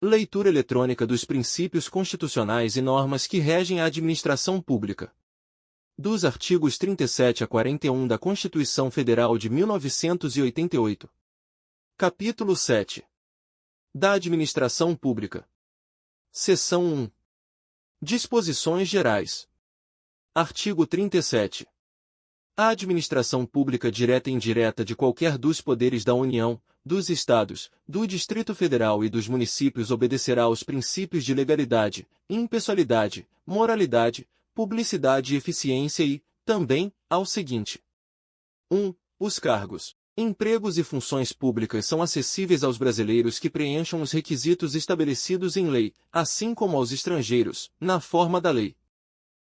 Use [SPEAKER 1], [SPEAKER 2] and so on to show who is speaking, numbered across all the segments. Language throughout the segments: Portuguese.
[SPEAKER 1] Leitura eletrônica dos princípios constitucionais e normas que regem a administração pública. Dos artigos 37 a 41 da Constituição Federal de 1988. Capítulo 7. Da Administração Pública. Seção 1. Disposições Gerais. Artigo 37. A administração pública direta e indireta de qualquer dos poderes da União, dos Estados, do Distrito Federal e dos municípios obedecerá aos princípios de legalidade, impessoalidade, moralidade, publicidade e eficiência e, também, ao seguinte. 1. Os cargos, empregos e funções públicas são acessíveis aos brasileiros que preencham os requisitos estabelecidos em lei, assim como aos estrangeiros, na forma da lei.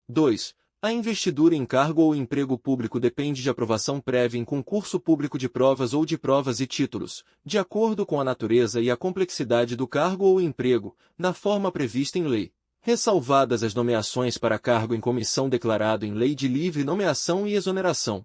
[SPEAKER 1] 2. A investidura em cargo ou emprego público depende de aprovação prévia em concurso público de provas ou de provas e títulos, de acordo com a natureza e a complexidade do cargo ou emprego, na forma prevista em lei, ressalvadas as nomeações para cargo em comissão declarado em lei de livre nomeação e exoneração.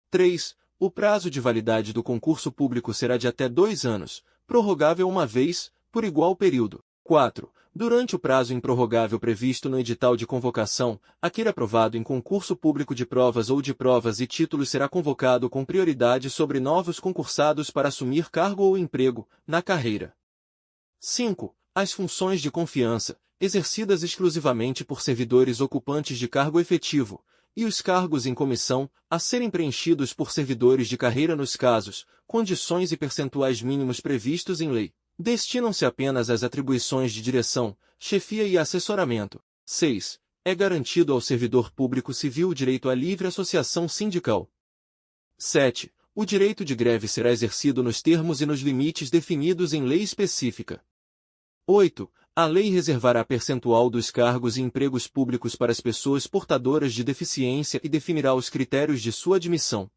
[SPEAKER 1] 3. O prazo de validade do concurso público será de até 2 anos, prorrogável uma vez, por igual período. 4. Durante o prazo improrrogável previsto no edital de convocação, aquele aprovado em concurso público de provas ou de provas e títulos será convocado com prioridade sobre novos concursados para assumir cargo ou emprego, na carreira. 5. As funções de confiança, exercidas exclusivamente por servidores ocupantes de cargo efetivo, e os cargos em comissão, a serem preenchidos por servidores de carreira nos casos, condições e percentuais mínimos previstos em lei. Destinam-se apenas às atribuições de direção, chefia e assessoramento. 6. É garantido ao servidor público civil o direito à livre associação sindical. 7. O direito de greve será exercido nos termos e nos limites definidos em lei específica. 8. A lei reservará percentual dos cargos e empregos públicos para as pessoas portadoras de deficiência e definirá os critérios de sua admissão.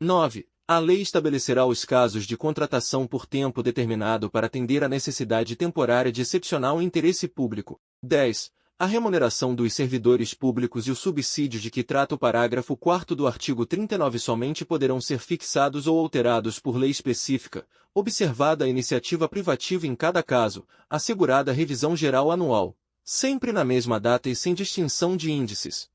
[SPEAKER 1] 9. A lei estabelecerá os casos de contratação por tempo determinado para atender à necessidade temporária de excepcional interesse público. 10. A remuneração dos servidores públicos e o subsídio de que trata o parágrafo 4º do artigo 39 somente poderão ser fixados ou alterados por lei específica, observada a iniciativa privativa em cada caso, assegurada a revisão geral anual, sempre na mesma data e sem distinção de índices.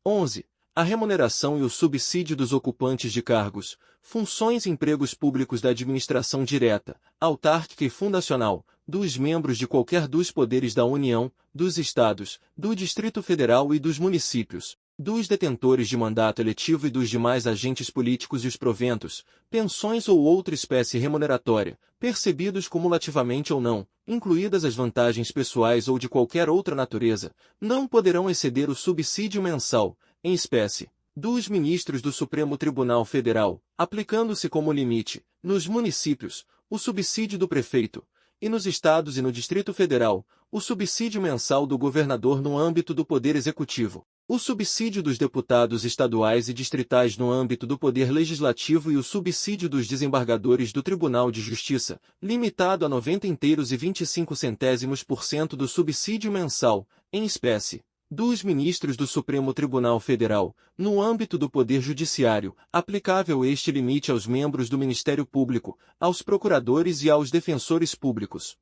[SPEAKER 1] 11. A remuneração e o subsídio dos ocupantes de cargos, funções e empregos públicos da administração direta, autárquica e fundacional, dos membros de qualquer dos poderes da União, dos Estados, do Distrito Federal e dos municípios, dos detentores de mandato eletivo e dos demais agentes políticos e os proventos, pensões ou outra espécie remuneratória, percebidos cumulativamente ou não, incluídas as vantagens pessoais ou de qualquer outra natureza, não poderão exceder o subsídio mensal, em espécie, dos ministros do Supremo Tribunal Federal, aplicando-se como limite, nos municípios, o subsídio do prefeito, e nos estados e no Distrito Federal, o subsídio mensal do governador no âmbito do Poder Executivo, o subsídio dos deputados estaduais e distritais no âmbito do Poder Legislativo e o subsídio dos desembargadores do Tribunal de Justiça, limitado a 90,25% do subsídio mensal, em espécie, dos ministros do Supremo Tribunal Federal, no âmbito do Poder Judiciário, aplicável este limite aos membros do Ministério Público, aos procuradores e aos defensores públicos.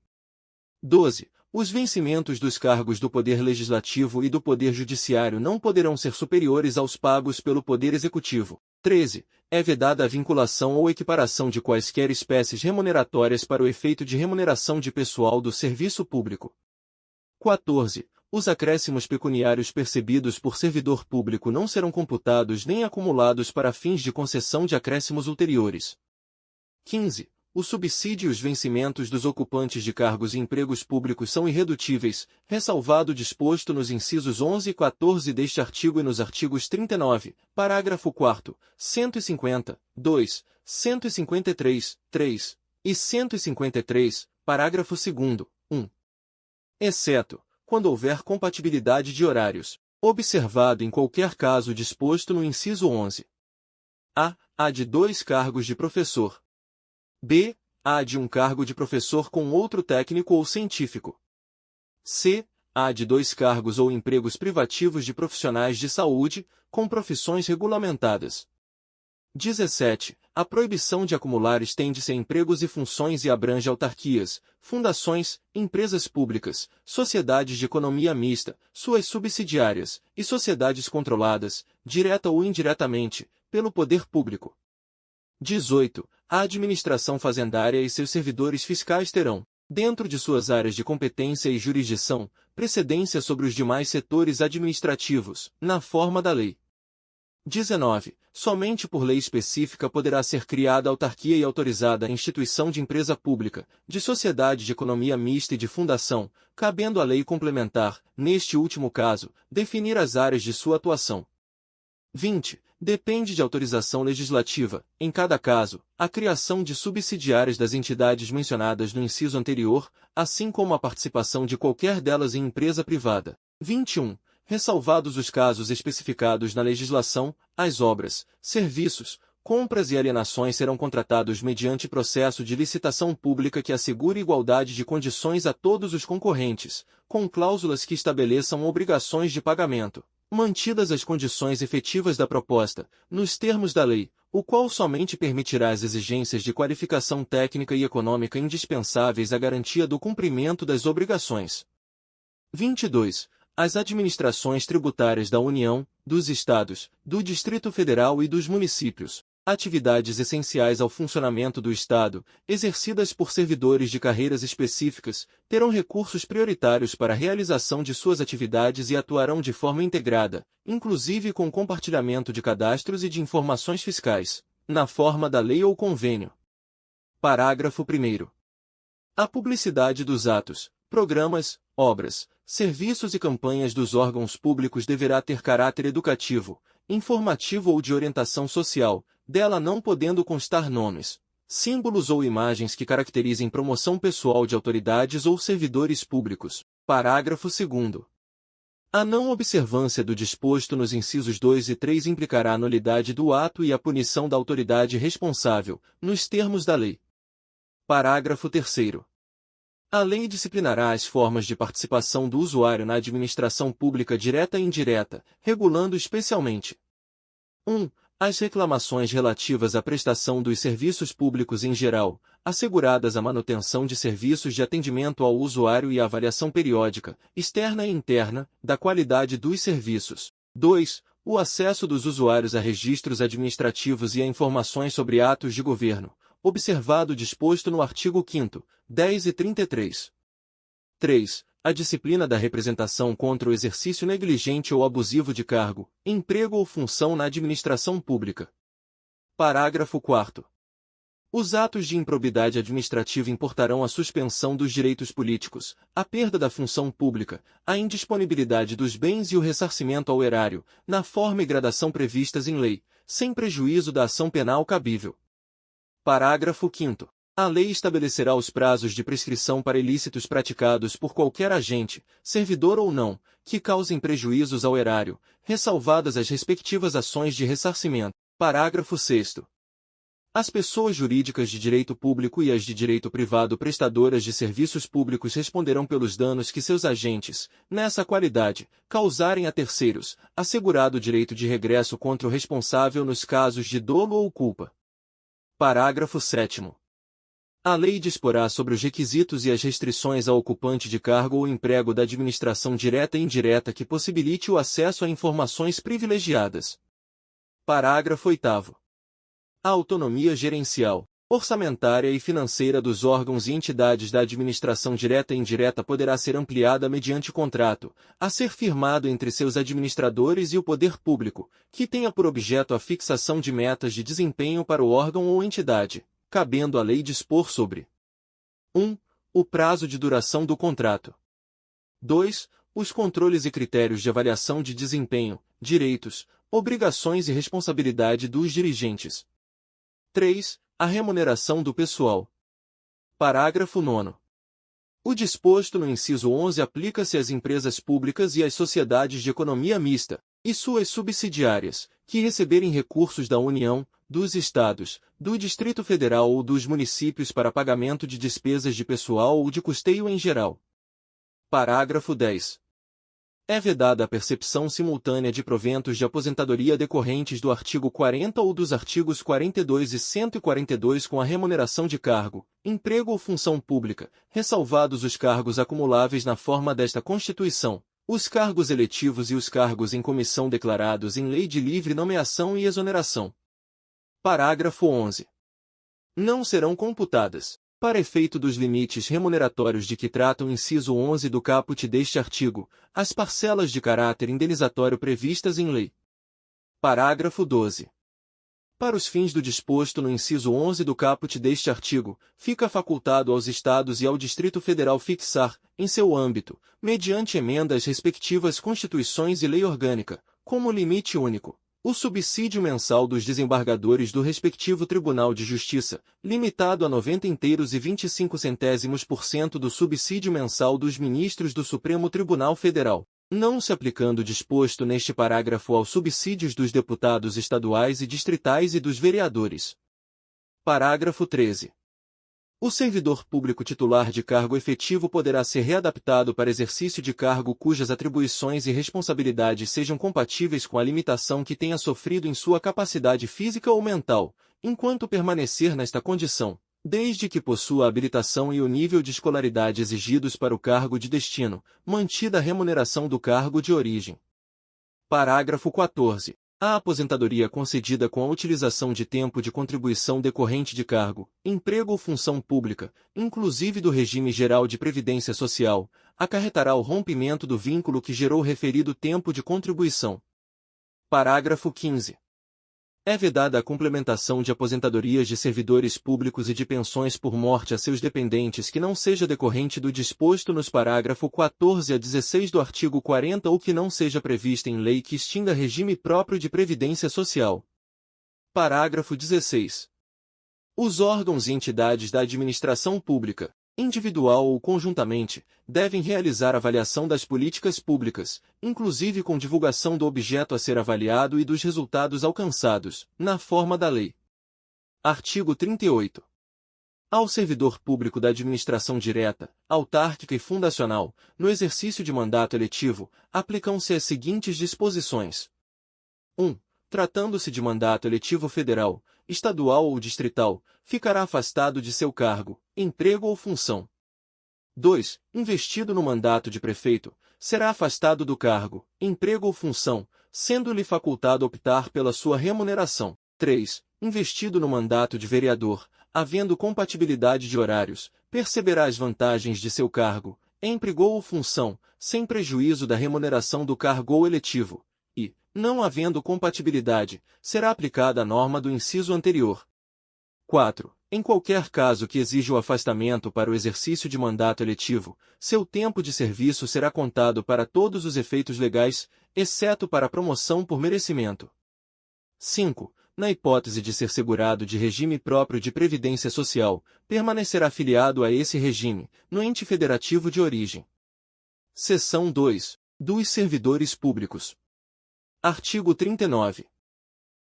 [SPEAKER 1] 12. Os vencimentos dos cargos do Poder Legislativo e do Poder Judiciário não poderão ser superiores aos pagos pelo Poder Executivo. 13. É vedada a vinculação ou equiparação de quaisquer espécies remuneratórias para o efeito de remuneração de pessoal do serviço público. 14. Os acréscimos pecuniários percebidos por servidor público não serão computados nem acumulados para fins de concessão de acréscimos ulteriores. 15. O subsídio e os vencimentos dos ocupantes de cargos e empregos públicos são irredutíveis, ressalvado o disposto nos incisos 11 e 14 deste artigo e nos artigos 39, parágrafo 4º, 150, 2, 153, 3 e 153, parágrafo 2º, 1. Exceto quando houver compatibilidade de horários, observado em qualquer caso disposto no inciso 11. A. A de 2 cargos de professor. B. A de 1 cargo de professor com outro técnico ou científico. C. A de 2 cargos ou empregos privativos de profissionais de saúde, com profissões regulamentadas. 17. A proibição de acumular estende-se a empregos e funções e abrange autarquias, fundações, empresas públicas, sociedades de economia mista, suas subsidiárias, e sociedades controladas, direta ou indiretamente, pelo poder público. 18. A administração fazendária e seus servidores fiscais terão, dentro de suas áreas de competência e jurisdição, precedência sobre os demais setores administrativos, na forma da lei. 19. Somente por lei específica poderá ser criada autarquia e autorizada a instituição de empresa pública, de sociedade de economia mista e de fundação, cabendo à lei complementar, neste último caso, definir as áreas de sua atuação. 20. Depende de autorização legislativa, em cada caso, a criação de subsidiárias das entidades mencionadas no inciso anterior, assim como a participação de qualquer delas em empresa privada. 21. Ressalvados os casos especificados na legislação, as obras, serviços, compras e alienações serão contratados mediante processo de licitação pública que assegure igualdade de condições a todos os concorrentes, com cláusulas que estabeleçam obrigações de pagamento, mantidas as condições efetivas da proposta, nos termos da lei, o qual somente permitirá as exigências de qualificação técnica e econômica indispensáveis à garantia do cumprimento das obrigações. 22. As administrações tributárias da União, dos Estados, do Distrito Federal e dos municípios, atividades essenciais ao funcionamento do Estado, exercidas por servidores de carreiras específicas, terão recursos prioritários para a realização de suas atividades e atuarão de forma integrada, inclusive com compartilhamento de cadastros e de informações fiscais, na forma da lei ou convênio. Parágrafo 1º. A publicidade dos atos, programas, obras, serviços e campanhas dos órgãos públicos deverá ter caráter educativo, informativo ou de orientação social, dela não podendo constar nomes, símbolos ou imagens que caracterizem promoção pessoal de autoridades ou servidores públicos. Parágrafo 2º. A não observância do disposto nos incisos 2 e 3 implicará a nulidade do ato e a punição da autoridade responsável, nos termos da lei. Parágrafo 3º. A lei disciplinará as formas de participação do usuário na administração pública direta e indireta, regulando especialmente 1. As reclamações relativas à prestação dos serviços públicos em geral, asseguradas a manutenção de serviços de atendimento ao usuário e a avaliação periódica, externa e interna, da qualidade dos serviços. 2. O acesso dos usuários a registros administrativos e a informações sobre atos de governo, observado o disposto no artigo 5º, 10 e 33. 3. A disciplina da representação contra o exercício negligente ou abusivo de cargo, emprego ou função na administração pública. Parágrafo 4º. Os atos de improbidade administrativa importarão a suspensão dos direitos políticos, a perda da função pública, a indisponibilidade dos bens e o ressarcimento ao erário, na forma e gradação previstas em lei, sem prejuízo da ação penal cabível. Parágrafo 5º. A lei estabelecerá os prazos de prescrição para ilícitos praticados por qualquer agente, servidor ou não, que causem prejuízos ao erário, ressalvadas as respectivas ações de ressarcimento. Parágrafo 6º. As pessoas jurídicas de direito público e as de direito privado prestadoras de serviços públicos responderão pelos danos que seus agentes, nessa qualidade, causarem a terceiros, assegurado o direito de regresso contra o responsável nos casos de dolo ou culpa. Parágrafo 7º. A lei disporá sobre os requisitos e as restrições ao ocupante de cargo ou emprego da administração direta e indireta que possibilite o acesso a informações privilegiadas. Parágrafo 8º. A autonomia gerencial, orçamentária e financeira dos órgãos e entidades da administração direta e indireta poderá ser ampliada mediante contrato, a ser firmado entre seus administradores e o poder público, que tenha por objeto a fixação de metas de desempenho para o órgão ou entidade, cabendo à lei dispor sobre 1. O prazo de duração do contrato. 2. Os controles e critérios de avaliação de desempenho, direitos, obrigações e responsabilidade dos dirigentes. 3. A remuneração do pessoal. Parágrafo 9º. O disposto no inciso 11 aplica-se às empresas públicas e às sociedades de economia mista, e suas subsidiárias, que receberem recursos da União, dos Estados, do Distrito Federal ou dos municípios para pagamento de despesas de pessoal ou de custeio em geral. Parágrafo 10. É vedada a percepção simultânea de proventos de aposentadoria decorrentes do artigo 40 ou dos artigos 42 e 142 com a remuneração de cargo, emprego ou função pública, ressalvados os cargos acumuláveis na forma desta Constituição, os cargos eletivos e os cargos em comissão declarados em lei de livre nomeação e exoneração. Parágrafo 11. Não serão computadas, para efeito dos limites remuneratórios de que trata o inciso 11 do caput deste artigo, as parcelas de caráter indenizatório previstas em lei. Parágrafo 12. Para os fins do disposto no inciso 11 do caput deste artigo, fica facultado aos Estados e ao Distrito Federal fixar, em seu âmbito, mediante emenda às respectivas Constituições e lei orgânica, como limite único, o subsídio mensal dos desembargadores do respectivo Tribunal de Justiça, limitado a 90,25% do subsídio mensal dos ministros do Supremo Tribunal Federal, não se aplicando o disposto neste parágrafo aos subsídios dos deputados estaduais e distritais e dos vereadores. Parágrafo 13. O servidor público titular de cargo efetivo poderá ser readaptado para exercício de cargo cujas atribuições e responsabilidades sejam compatíveis com a limitação que tenha sofrido em sua capacidade física ou mental, enquanto permanecer nesta condição, desde que possua a habilitação e o nível de escolaridade exigidos para o cargo de destino, mantida a remuneração do cargo de origem. Parágrafo 14. A aposentadoria concedida com a utilização de tempo de contribuição decorrente de cargo, emprego ou função pública, inclusive do regime geral de previdência social, acarretará o rompimento do vínculo que gerou o referido tempo de contribuição. Parágrafo 15. É vedada a complementação de aposentadorias de servidores públicos e de pensões por morte a seus dependentes que não seja decorrente do disposto nos parágrafo 14 a 16 do artigo 40 ou que não seja prevista em lei que extinga regime próprio de previdência social. Parágrafo 16. Os órgãos e entidades da administração pública, individual ou conjuntamente, devem realizar avaliação das políticas públicas, inclusive com divulgação do objeto a ser avaliado e dos resultados alcançados, na forma da lei. Artigo 38. Ao servidor público da administração direta, autárquica e fundacional, no exercício de mandato eletivo, aplicam-se as seguintes disposições. 1. Tratando-se de mandato eletivo federal, estadual ou distrital, ficará afastado de seu cargo, emprego ou função. 2. Investido no mandato de prefeito, será afastado do cargo, emprego ou função, sendo-lhe facultado optar pela sua remuneração. 3. Investido no mandato de vereador, havendo compatibilidade de horários, perceberá as vantagens de seu cargo, emprego ou função, sem prejuízo da remuneração do cargo eletivo. E, não havendo compatibilidade, será aplicada a norma do inciso anterior. 4. Em qualquer caso que exija o afastamento para o exercício de mandato eletivo, seu tempo de serviço será contado para todos os efeitos legais, exceto para a promoção por merecimento. 5. Na hipótese de ser segurado de regime próprio de previdência social, permanecerá afiliado a esse regime, no ente federativo de origem. Seção 2. Dos servidores públicos. Artigo 39.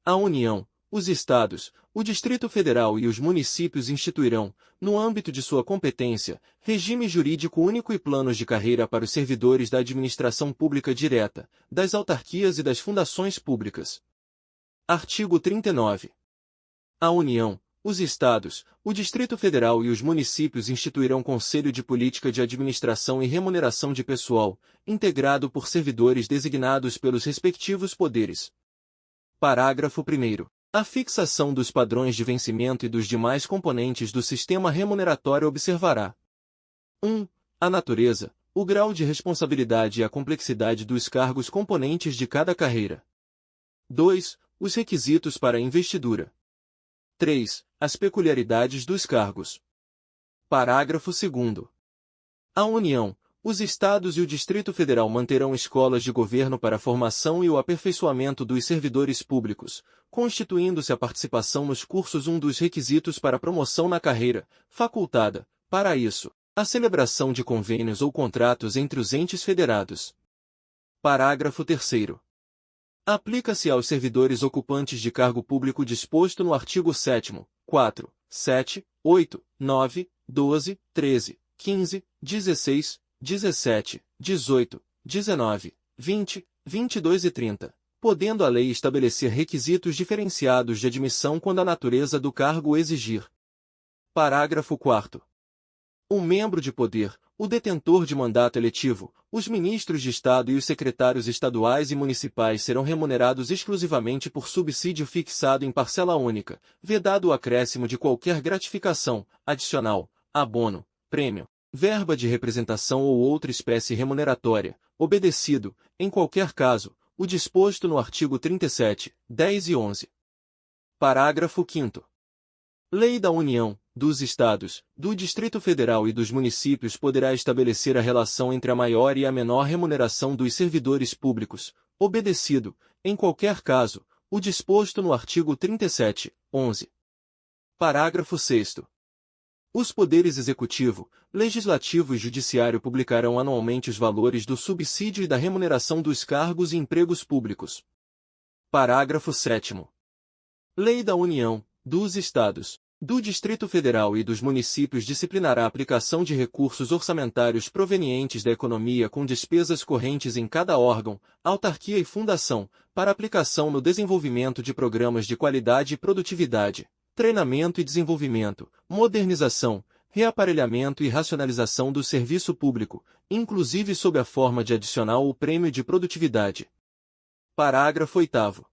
[SPEAKER 1] A União, os Estados, o Distrito Federal e os municípios instituirão, no âmbito de sua competência, regime jurídico único e planos de carreira para os servidores da administração pública direta, das autarquias e das fundações públicas. Artigo 39. A União, os Estados, o Distrito Federal e os municípios instituirão Conselho de Política de Administração e Remuneração de Pessoal, integrado por servidores designados pelos respectivos poderes. Parágrafo 1º. A fixação dos padrões de vencimento e dos demais componentes do sistema remuneratório observará 1. A natureza, o grau de responsabilidade e a complexidade dos cargos componentes de cada carreira. 2. Os requisitos para a investidura. 3. As peculiaridades dos cargos. Parágrafo 2º. A União, os Estados e o Distrito Federal manterão escolas de governo para a formação e o aperfeiçoamento dos servidores públicos, constituindo-se a participação nos cursos um dos requisitos para a promoção na carreira, facultada, para isso, a celebração de convênios ou contratos entre os entes federados. Parágrafo 3º. Aplica-se aos servidores ocupantes de cargo público disposto no artigo 7º, 4, 7, 8, 9, 12, 13, 15, 16, 17, 18, 19, 20, 22 e 30, podendo a lei estabelecer requisitos diferenciados de admissão quando a natureza do cargo o exigir. Parágrafo 4º. Um membro de poder, o detentor de mandato eletivo, os ministros de Estado e os secretários estaduais e municipais serão remunerados exclusivamente por subsídio fixado em parcela única, vedado o acréscimo de qualquer gratificação, adicional, abono, prêmio, verba de representação ou outra espécie remuneratória, obedecido, em qualquer caso, o disposto no artigo 37, 10 e 11. Parágrafo 5º. Lei da União, dos Estados, do Distrito Federal e dos municípios poderá estabelecer a relação entre a maior e a menor remuneração dos servidores públicos, obedecido, em qualquer caso, o disposto no artigo 37, 11. Parágrafo 6º. Os poderes executivo, legislativo e judiciário publicarão anualmente os valores do subsídio e da remuneração dos cargos e empregos públicos. Parágrafo 7º. Lei da União, dos Estados, do Distrito Federal e dos municípios disciplinará a aplicação de recursos orçamentários provenientes da economia com despesas correntes em cada órgão, autarquia e fundação, para aplicação no desenvolvimento de programas de qualidade e produtividade, treinamento e desenvolvimento, modernização, reaparelhamento e racionalização do serviço público, inclusive sob a forma de adicional ou prêmio de produtividade. Parágrafo 8º.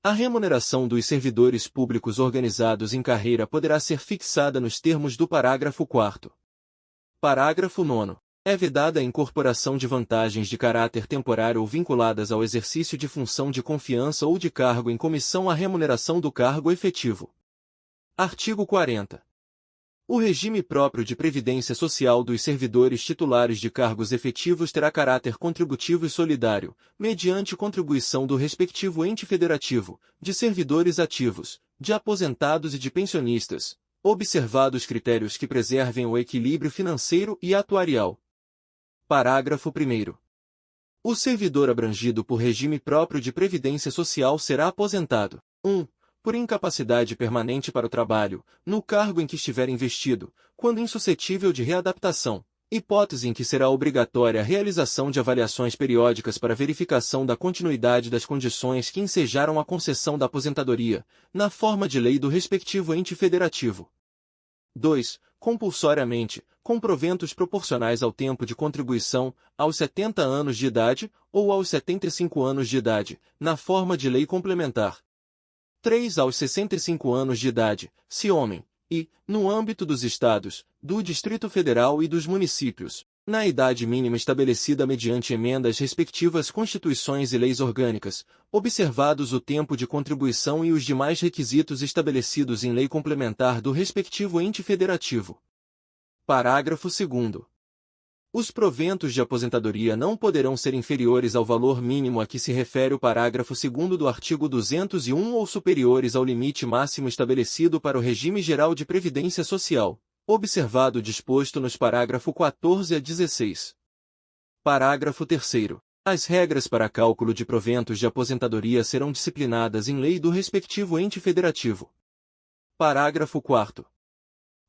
[SPEAKER 1] A remuneração dos servidores públicos organizados em carreira poderá ser fixada nos termos do parágrafo 4º. Parágrafo 9º. É vedada a incorporação de vantagens de caráter temporário ou vinculadas ao exercício de função de confiança ou de cargo em comissão à remuneração do cargo efetivo. Artigo 40. O regime próprio de previdência social dos servidores titulares de cargos efetivos terá caráter contributivo e solidário, mediante contribuição do respectivo ente federativo, de servidores ativos, de aposentados e de pensionistas, observados critérios que preservem o equilíbrio financeiro e atuarial. Parágrafo 1º. O servidor abrangido por regime próprio de previdência social será aposentado: 1. Por incapacidade permanente para o trabalho, no cargo em que estiver investido, quando insuscetível de readaptação, hipótese em que será obrigatória a realização de avaliações periódicas para verificação da continuidade das condições que ensejaram a concessão da aposentadoria, na forma de lei do respectivo ente federativo. 2. Compulsoriamente, com proventos proporcionais ao tempo de contribuição, aos 70 anos de idade, ou aos 75 anos de idade, na forma de lei complementar. 3 aos 65 anos de idade, se homem, e, no âmbito dos Estados, do Distrito Federal e dos municípios, na idade mínima estabelecida mediante emendas respectivas constituições e leis orgânicas, observados o tempo de contribuição e os demais requisitos estabelecidos em lei complementar do respectivo ente federativo. Parágrafo 2º. Os proventos de aposentadoria não poderão ser inferiores ao valor mínimo a que se refere o parágrafo 2º do artigo 201 ou superiores ao limite máximo estabelecido para o regime geral de previdência social, observado o disposto nos parágrafo 14 a 16. Parágrafo 3º. As regras para cálculo de proventos de aposentadoria serão disciplinadas em lei do respectivo ente federativo. Parágrafo 4º.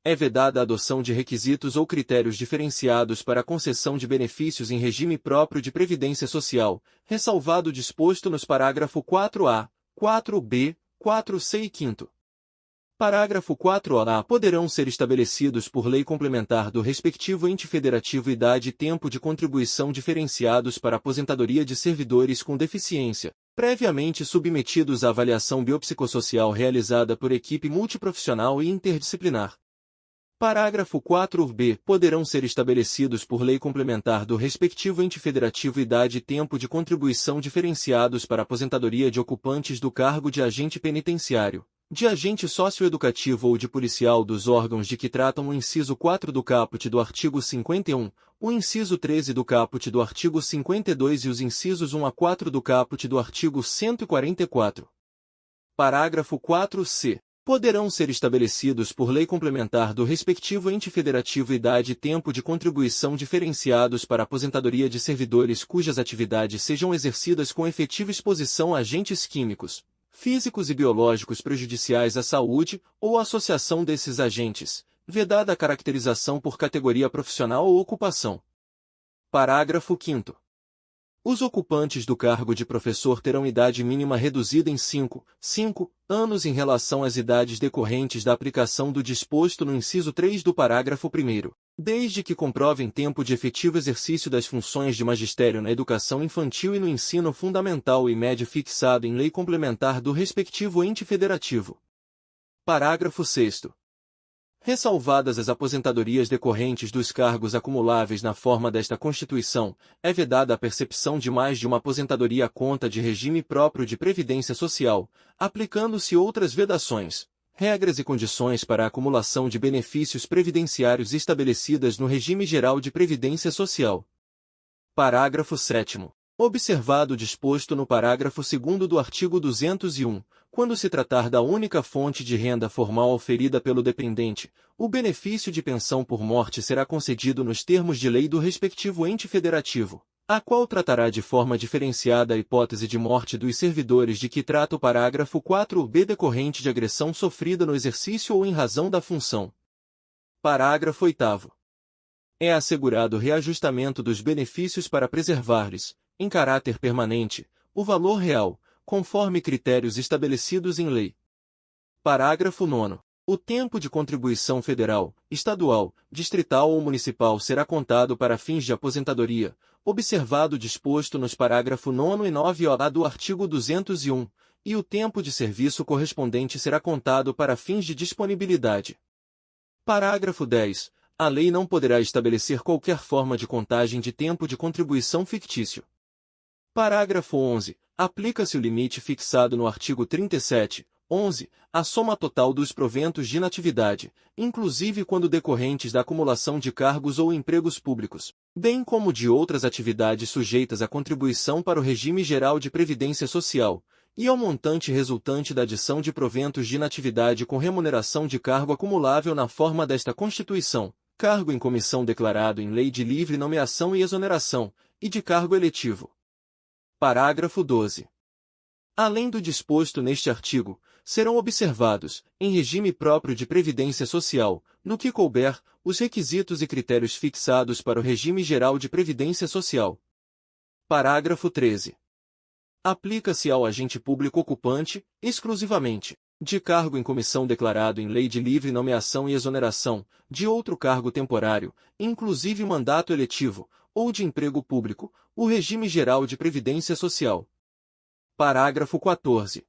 [SPEAKER 1] É vedada a adoção de requisitos ou critérios diferenciados para a concessão de benefícios em regime próprio de previdência social, ressalvado o disposto nos parágrafo 4A, 4B, 4C e 5º. Parágrafo 4A. Poderão ser estabelecidos por lei complementar do respectivo ente federativo idade e tempo de contribuição diferenciados para a aposentadoria de servidores com deficiência, previamente submetidos à avaliação biopsicossocial realizada por equipe multiprofissional e interdisciplinar. Parágrafo 4b. Poderão ser estabelecidos por lei complementar do respectivo ente federativo idade e tempo de contribuição diferenciados para a aposentadoria de ocupantes do cargo de agente penitenciário, de agente socioeducativo ou de policial dos órgãos de que tratam o inciso 4 do caput do artigo 51, o inciso 13 do caput do artigo 52 e os incisos 1 a 4 do caput do artigo 144. Parágrafo 4c. Poderão ser estabelecidos por lei complementar do respectivo ente federativo idade e tempo de contribuição diferenciados para a aposentadoria de servidores cujas atividades sejam exercidas com efetiva exposição a agentes químicos, físicos e biológicos prejudiciais à saúde, ou a associação desses agentes, vedada a caracterização por categoria profissional ou ocupação. Parágrafo 5º. Os ocupantes do cargo de professor terão idade mínima reduzida em 5 anos em relação às idades decorrentes da aplicação do disposto no inciso 3 do parágrafo 1º, desde que comprovem tempo de efetivo exercício das funções de magistério na educação infantil e no ensino fundamental e médio fixado em lei complementar do respectivo ente federativo. Parágrafo 6º. Ressalvadas as aposentadorias decorrentes dos cargos acumuláveis na forma desta Constituição, é vedada a percepção de mais de uma aposentadoria à conta de regime próprio de previdência social, aplicando-se outras vedações, regras e condições para a acumulação de benefícios previdenciários estabelecidas no regime geral de previdência social. Parágrafo 7º. Observado o disposto no parágrafo 2º do artigo 201, quando se tratar da única fonte de renda formal oferida pelo dependente, o benefício de pensão por morte será concedido nos termos de lei do respectivo ente federativo, a qual tratará de forma diferenciada a hipótese de morte dos servidores de que trata o parágrafo 4b decorrente de agressão sofrida no exercício ou em razão da função. Parágrafo 8º. É assegurado o reajustamento dos benefícios para preservar-lhes, em caráter permanente, o valor real, conforme critérios estabelecidos em lei. Parágrafo 9º. O tempo de contribuição federal, estadual, distrital ou municipal será contado para fins de aposentadoria, observado o disposto nos parágrafo 9º e 9a do artigo 201, e o tempo de serviço correspondente será contado para fins de disponibilidade. Parágrafo 10. A lei não poderá estabelecer qualquer forma de contagem de tempo de contribuição fictício. Parágrafo 11. Aplica-se o limite fixado no artigo 37(11), à soma total dos proventos de inatividade, inclusive quando decorrentes da acumulação de cargos ou empregos públicos, bem como de outras atividades sujeitas à contribuição para o regime geral de previdência social, e ao montante resultante da adição de proventos de inatividade com remuneração de cargo acumulável na forma desta Constituição, cargo em comissão declarado em lei de livre nomeação e exoneração, e de cargo eletivo. Parágrafo 12. Além do disposto neste artigo, serão observados, em regime próprio de previdência social, no que couber, os requisitos e critérios fixados para o regime geral de previdência social. Parágrafo 13. Aplica-se ao agente público ocupante, exclusivamente, de cargo em comissão declarado em lei de livre nomeação e exoneração, de outro cargo temporário, inclusive mandato eletivo, ou de emprego público, o regime geral de previdência social. Parágrafo 14.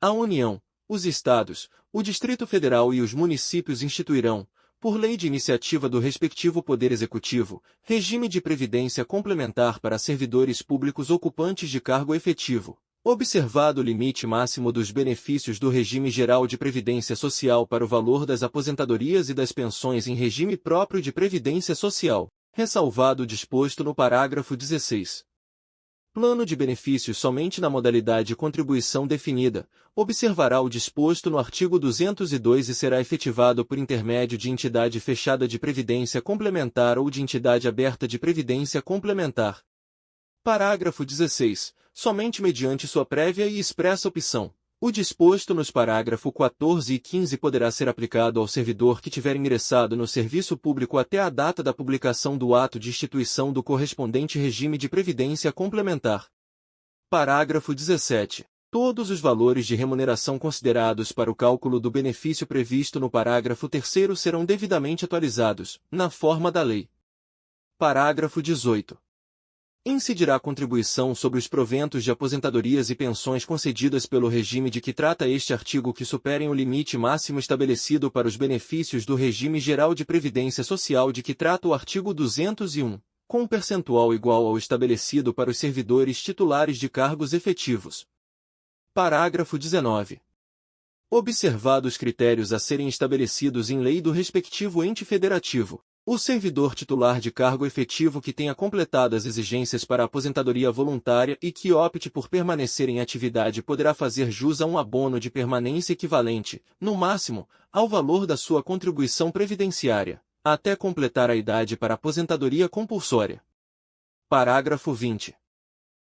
[SPEAKER 1] A União, os Estados, o Distrito Federal e os municípios instituirão, por lei de iniciativa do respectivo Poder Executivo, regime de previdência complementar para servidores públicos ocupantes de cargo efetivo, observado o limite máximo dos benefícios do regime geral de previdência social para o valor das aposentadorias e das pensões em regime próprio de previdência social, ressalvado o disposto no parágrafo 16. Plano de benefícios somente na modalidade contribuição definida, observará o disposto no artigo 202 e será efetivado por intermédio de entidade fechada de previdência complementar ou de entidade aberta de previdência complementar. Parágrafo 16. Somente mediante sua prévia e expressa opção, o disposto nos parágrafo 14 e 15 poderá ser aplicado ao servidor que tiver ingressado no serviço público até a data da publicação do ato de instituição do correspondente regime de previdência complementar. Parágrafo 17. Todos os valores de remuneração considerados para o cálculo do benefício previsto no parágrafo 3º serão devidamente atualizados, na forma da lei. Parágrafo 18. Incidirá a contribuição sobre os proventos de aposentadorias e pensões concedidas pelo regime de que trata este artigo que superem o limite máximo estabelecido para os benefícios do regime geral de previdência social de que trata o artigo 201, com um percentual igual ao estabelecido para os servidores titulares de cargos efetivos. Parágrafo 19. Observados os critérios a serem estabelecidos em lei do respectivo ente federativo, o servidor titular de cargo efetivo que tenha completado as exigências para a aposentadoria voluntária e que opte por permanecer em atividade poderá fazer jus a um abono de permanência equivalente, no máximo, ao valor da sua contribuição previdenciária, até completar a idade para a aposentadoria compulsória. Parágrafo 20.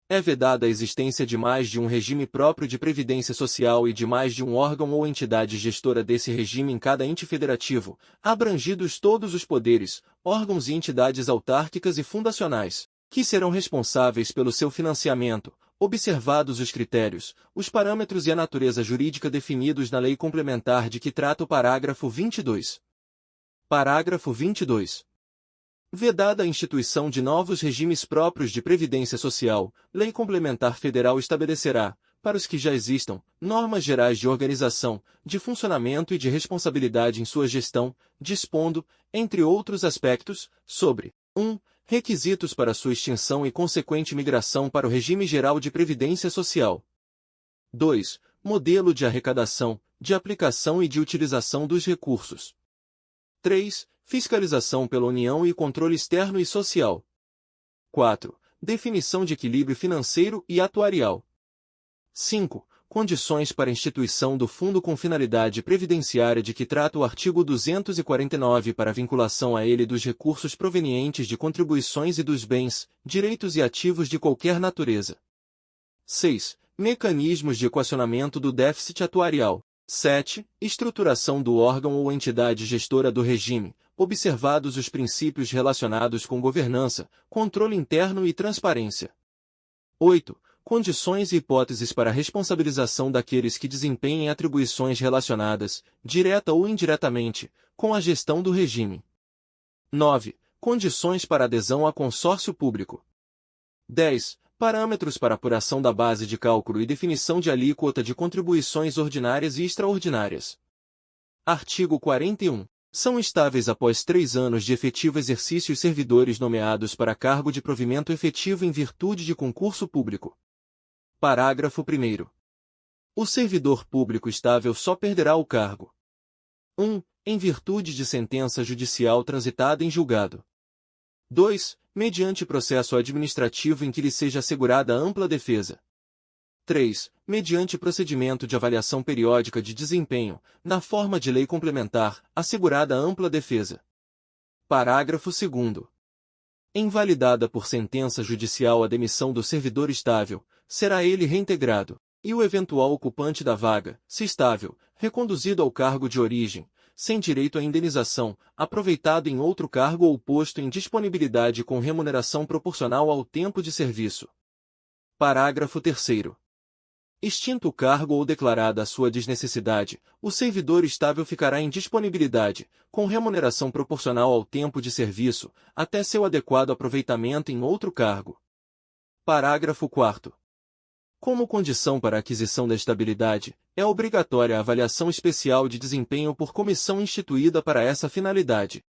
[SPEAKER 1] É vedada a existência de mais de um regime próprio de previdência social e de mais de um órgão ou entidade gestora desse regime em cada ente federativo, abrangidos todos os poderes, órgãos e entidades autárquicas e fundacionais, que serão responsáveis pelo seu financiamento, observados os critérios, os parâmetros e a natureza jurídica definidos na Lei Complementar de que trata o parágrafo 22. Parágrafo 22. Vedada a instituição de novos regimes próprios de previdência social, Lei Complementar Federal estabelecerá, para os que já existam, normas gerais de organização, de funcionamento e de responsabilidade em sua gestão, dispondo, entre outros aspectos, sobre 1. Requisitos para sua extinção e consequente migração para o regime geral de previdência social. 2. Modelo de arrecadação, de aplicação e de utilização dos recursos. 3. Fiscalização pela União e controle externo e social. 4. Definição de equilíbrio financeiro e atuarial. 5. Condições para a instituição do fundo com finalidade previdenciária de que trata o artigo 249 para a vinculação a ele dos recursos provenientes de contribuições e dos bens, direitos e ativos de qualquer natureza. 6. Mecanismos de equacionamento do déficit atuarial. 7. Estruturação do órgão ou entidade gestora do regime, observados os princípios relacionados com governança, controle interno e transparência. 8. Condições e hipóteses para a responsabilização daqueles que desempenhem atribuições relacionadas, direta ou indiretamente, com a gestão do regime. 9. Condições para adesão a consórcio público. 10. Parâmetros para apuração da base de cálculo e definição de alíquota de contribuições ordinárias e extraordinárias. Artigo 41. São estáveis após 3 anos de efetivo exercício os servidores nomeados para cargo de provimento efetivo em virtude de concurso público. Parágrafo 1º. O servidor público estável só perderá o cargo. 1. Em virtude de sentença judicial transitada em julgado. 2. Mediante processo administrativo em que lhe seja assegurada ampla defesa. 3. Mediante procedimento de avaliação periódica de desempenho, na forma de lei complementar, assegurada ampla defesa. Parágrafo 2º. Invalidada por sentença judicial a demissão do servidor estável, será ele reintegrado, e o eventual ocupante da vaga, se estável, reconduzido ao cargo de origem, sem direito à indenização, aproveitado em outro cargo ou posto em disponibilidade com remuneração proporcional ao tempo de serviço. Parágrafo 3º. Extinto o cargo ou declarada a sua desnecessidade, o servidor estável ficará em disponibilidade, com remuneração proporcional ao tempo de serviço, até seu adequado aproveitamento em outro cargo. Parágrafo 4º. Como condição para a aquisição da estabilidade, é obrigatória a avaliação especial de desempenho por comissão instituída para essa finalidade.